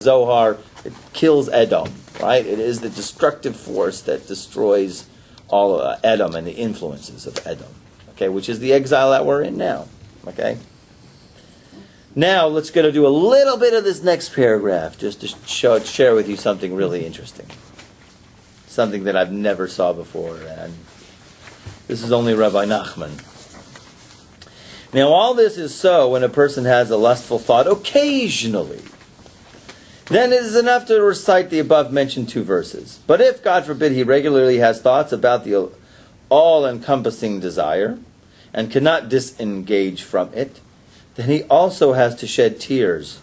Zohar, it kills Edom, right? It is the destructive force that destroys all Edom and the influences of Edom, okay, which is the exile that we're in now, okay? Now, let's go to do a little bit of this next paragraph, just to share with you something really interesting. Something that I've never saw before, and this is only Rabbi Nachman. Now, all this is so when a person has a lustful thought occasionally. Then it is enough to recite the above-mentioned 2 verses. But if, God forbid, he regularly has thoughts about the all-encompassing desire and cannot disengage from it, then he also has to shed tears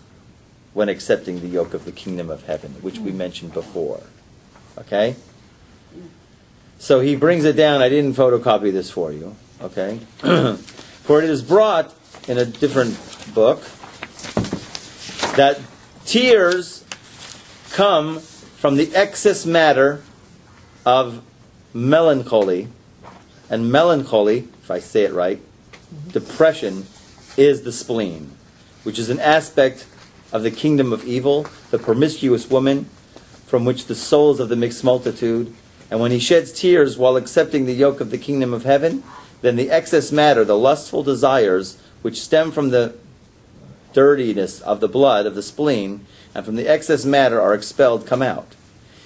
when accepting the yoke of the kingdom of heaven, which we mentioned before. Okay? So he brings it down. I didn't photocopy this for you. Okay? For it is brought in a different book that tears come from the excess matter of melancholy. And melancholy, if I say it right, depression, is the spleen, which is an aspect of the kingdom of evil, the promiscuous woman, from which the souls of the mixed multitude. And when he sheds tears while accepting the yoke of the kingdom of heaven, then the excess matter, the lustful desires, which stem from the dirtiness of the blood of the spleen, and from the excess matter are expelled, come out.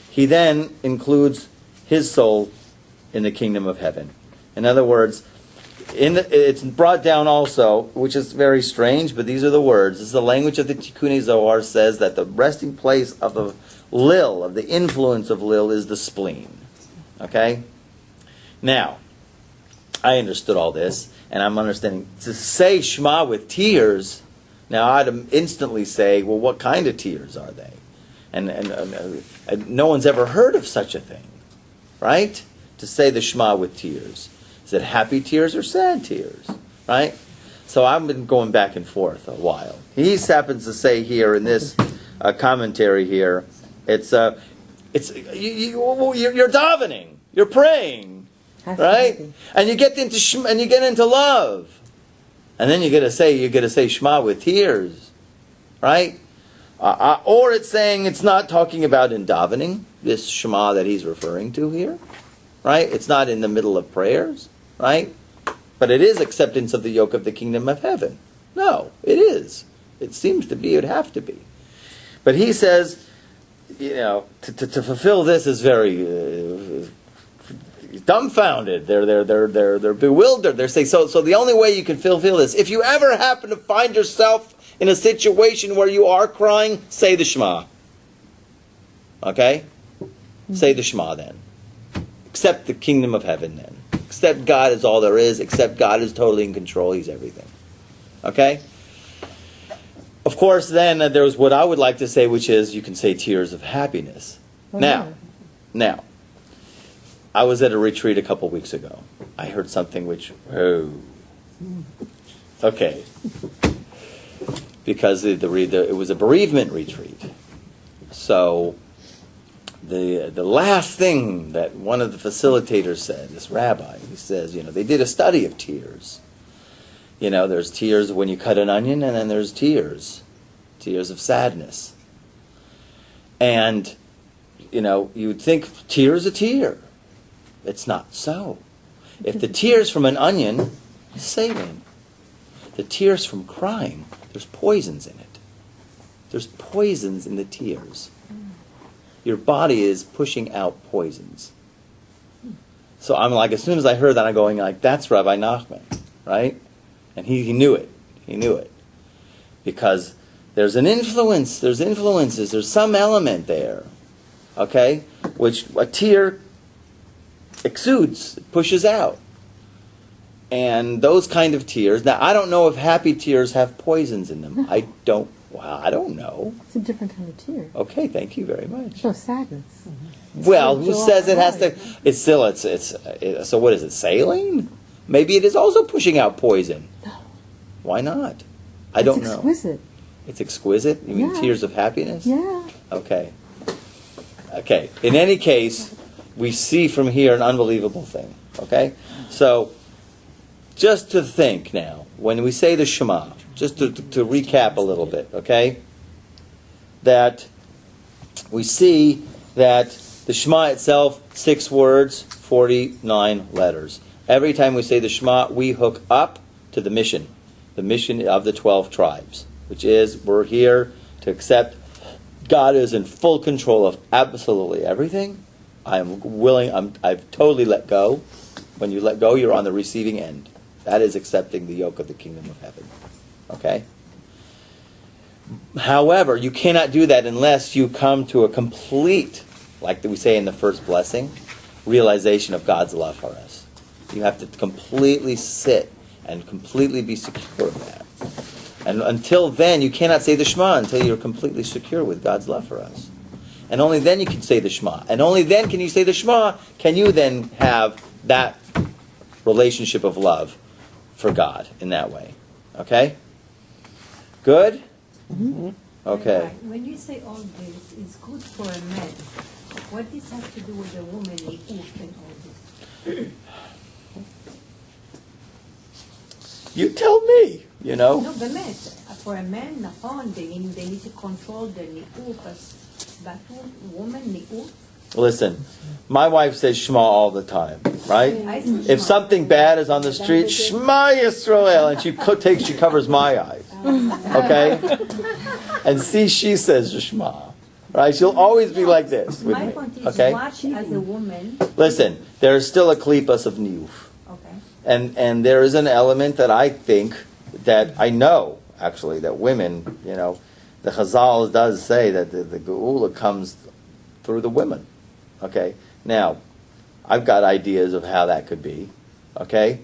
He then includes his soul in the kingdom of heaven. In other words, it's brought down also, which is very strange, but these are the words. This is the language of the Tikkun Zohar, says that the resting place of the lil, of the influence of lil, is the spleen. Okay? Now, I understood all this, and I'm understanding. To say Shema with tears, now I'd instantly say, well, what kind of tears are they? And no one's ever heard of such a thing, right? To say the Shema with tears. Is it happy tears or sad tears, right? So I've been going back and forth a while. He happens to say here in this commentary here, you're davening, you're praying. Right, and you get into love, and then you get to say Shema with tears, right? Or it's saying it's not talking about in davening, this Shema that he's referring to here, right? It's not in the middle of prayers, right? But it is acceptance of the yoke of the kingdom of heaven. No, it is. It seems to be. It would have to be. But he says, to fulfill this is very. Dumbfounded. They're bewildered. They're saying, so the only way you can fulfill this, if you ever happen to find yourself in a situation where you are crying, say the Shema. Okay? Say the Shema then. Accept the kingdom of heaven then. Accept God is all there is. Accept God is totally in control. He's everything. Okay? Of course, then there's what I would like to say, which is you can say tears of happiness. Now, I was at a retreat a couple weeks ago. I heard something which, okay, because it was a bereavement retreat. So the last thing that one of the facilitators said, this rabbi, he says, they did a study of tears. There's tears when you cut an onion, and then there's tears of sadness. And, you'd think tear's a tear. It's not so. If the tears from an onion is saline, the tears from crying, there's poisons in it. There's poisons in the tears. Your body is pushing out poisons. So I'm like, as soon as I heard that, I'm going like, that's Rabbi Nachman, right? And he knew it. He knew it. Because there's an influence, there's influences, there's some element there, okay, which a tear exudes, pushes out. And those kind of tears, now I don't know if happy tears have poisons in them. I don't know. It's a different kind of tear. Okay, thank you very much. No sadness. Well, who says it has to? It's still, so what is it, saline? Maybe it is also pushing out poison. No. Why not? I don't know. It's exquisite. It's exquisite? You mean tears of happiness? Yeah. Okay. In any case, we see from here an unbelievable thing. Okay? So, just to think now, when we say the Shema, just to recap a little bit, okay? That we see that the Shema itself, 6 words, 49 letters. Every time we say the Shema, we hook up to the mission of the 12 tribes, which is we're here to accept God is in full control of absolutely everything. I've totally let go. When you let go, you're on the receiving end. That is accepting the yoke of the kingdom of heaven. Okay? However, you cannot do that unless you come to a complete, like we say in the first blessing, realization of God's love for us. You have to completely sit and completely be secure in that. And until then, you cannot say the Shema until you're completely secure with God's love for us. And only then you can say the Shema. And only then can you say the Shema, can you then have that relationship of love for God in that way. Okay? Good? Mm-hmm. Okay. When you say all this is good for a man, what does this have to do with the woman, the oof and all this? You tell me, No, באמת. For a man, נכון, they need to control the ni'uf, but woman ni'uf. Listen, my wife says Shema all the time, right? If something bad is on the street, Shema Yisrael, and she covers my eyes, okay? And see, she says Shema, right? She'll always be like this. My point is, okay? watch as a woman. Listen, there is still a klipas of niuf. Okay. And there is an element that I think, that I know, actually, that women, the Chazal does say that the Geula comes through the women. Okay? Now, I've got ideas of how that could be. Okay?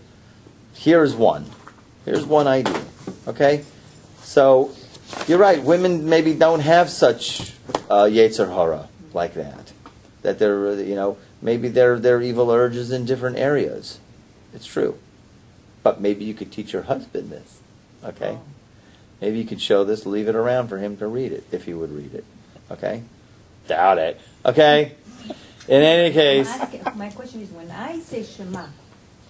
Here's one idea. Okay? So, you're right, women maybe don't have such Yetzer Hara like that. That they're, maybe their evil urges in different areas. It's true. But maybe you could teach your husband this. Okay? Maybe you could show this, leave it around for him to read it, if he would read it. Okay? Doubt it. Okay? In any case. My question is, when I say Shema,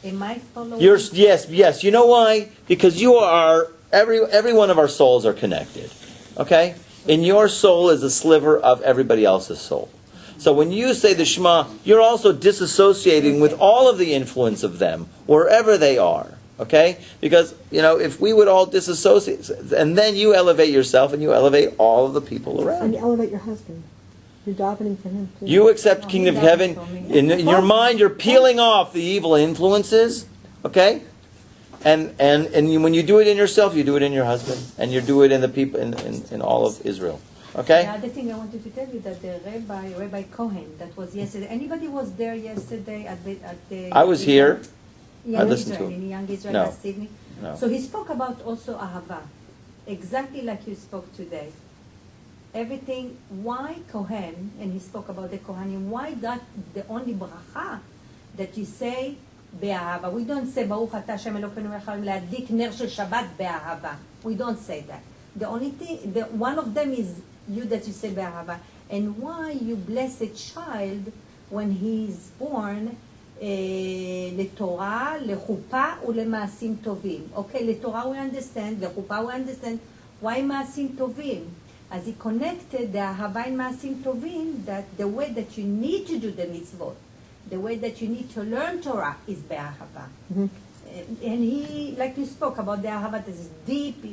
am I following? Yes. You know why? Because you are, every one of our souls are connected. Okay? In your soul is a sliver of everybody else's soul. So when you say the Shema, you're also disassociating with all of the influence of them, wherever they are. Okay? Because, if we would all disassociate, and then you elevate yourself and you elevate all of the people around. And you elevate your husband. You're davening for him too. You accept kingdom of heaven. In your mind, you're peeling off the evil influences. Okay? And when you do it in yourself, you do it in your husband. And you do it in the people, in all of Israel. Okay? The other thing I wanted to tell you, that the Rabbi Cohen, that was yesterday. Anybody was there yesterday at the I was here. I Young listened Israel, to him. in Young Israel No. last evening. No. So he spoke about also Ahava, exactly like you spoke today. Everything, why Kohen, and he spoke about the Kohanim, why that the only bracha that you say be'ahava. We don't say Baruch Ata Hashem Elokeinu Echad Le'adlik Ner Shel Shabbat be'ahava. We don't say that. The only thing, one of them is you that you say be'ahava. And why you bless a child when he's born לתורה, לחופה ולמעשים טובים. Okay, לתורה we understand, לחופה we understand. Why מעשים טובים? As he connected the אהבה and מעשים טובים, that the way that you need to do the mitzvot, the way that you need to learn Torah is באהבה. Mm-hmm. And he, like you spoke about the אהבה, this is deep,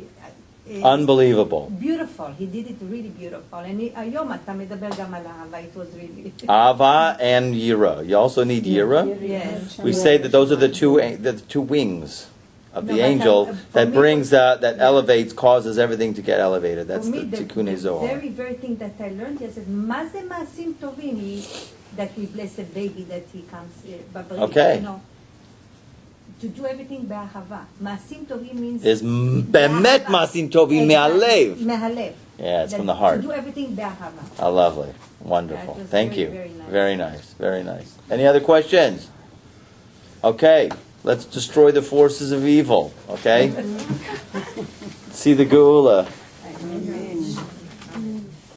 unbelievable. Beautiful. He did it really beautiful. And היום אתה מדבר גם על אהבה. It was really... Ava and Yira. You also need Yira. Yes. We say that those are the two wings of the angel that brings that elevates, causes everything to get elevated. That's the Tikkun Zohar. The very, very thing that I learned yesterday, מה זה מעשים טובים, is that we bless a baby that he comes בברית. Okay. To do everything באהבה. מעשים טובים means... is באמת מעשים טובים מהלב. מהלב. Yeah, it's from the heart. To do everything באהבה. Oh, lovely. Wonderful. Thank very, you. very nice. Very nice. Very nice. Any other questions? Okay. Let's destroy the forces of evil. Okay? See the Geula.